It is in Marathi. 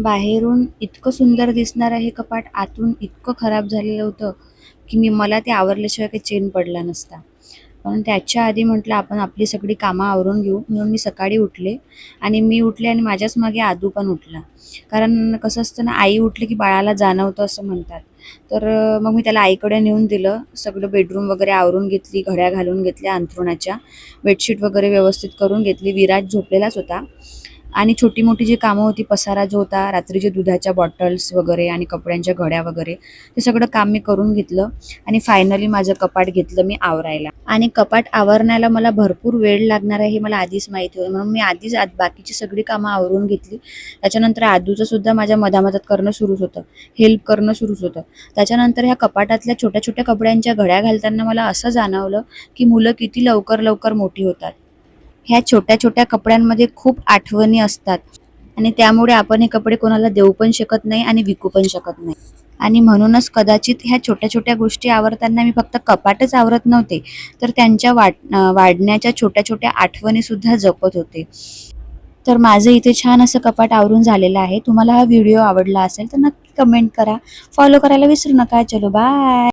बाहेरून इतकं सुंदर दिसणारं हे कपाट आतून इतकं खराब झालेलं होतं, की मला ते आवरल्याशिवाय काही चैन पडला नसता. पण त्याच्या आधी म्हटलं आपण आपली सगळी कामं आवरून घेऊ, म्हणून मी सकाळी उठले आणि मी उठले आणि माझ्याच मागे आदू पण उठला. कारण कसं असतं ना, आई उठली की बाळाला जाणवतं असं म्हणतात. तर मग मी त्याला आईकडे नेऊन दिलं. सगळं बेडरूम वगैरे आवरून घेतली, घड्या घालून घेतल्या अंथरुणाच्या, बेडशीट वगैरे व्यवस्थित करून घेतली. विराज झोपलेलाच होता आणि छोटी-मोठी जी कामं होती, पसारा जो होता, रात्रीचे दुधाच्या बॉटल्स वगैरे आणि कपड्यांच्या घड्या वगैरे, ते सगळं काम मी करून घेतलं आणि फायनली माझं कपाट घेतलं मी आवरायला. आणि कपाट आवरण्याला मला भरपूर वेळ लागणार आहे हे मला आधीच माहिती होतं, म्हणून मी आधीच बाकीची सगळी कामं आवरून घेतली. त्याच्यानंतर आदूचं सुद्धा माझ्या मधामधात करणं सुरूच होतं, हेल्प करणं सुरूच होतं. त्याच्यानंतर ह्या कपाटातल्या छोट्या-छोट्या कपड्यांच्या घड्या घालताना मला असं जाणवलं, की मुलं किती लवकर-लवकर मोठी होतात. ह्या छोट्या-छोट्या कपड्यांमध्ये खूप आठवणी असतात आणि त्यामुळे आपण हे कपडे कोणाला देऊ पण शकत नाही आणि विकू पण शकत नाही. आणि म्हणूनच कदाचित ह्या छोट्या-छोट्या गोष्टी आवरताना मी फक्त कपाटच आवरत नव्हते, तर त्यांच्या वाढण्याच्या छोट्या-छोट्या आठवणीसुद्धा जपत होते. तर माझं इथे छान असं कपाट आवरून झालेलं आहे. तुम्हाला हा व्हिडिओ आवडला असेल तर नक्की कमेंट करा. फॉलो करायला विसरू नका. चलो बाय.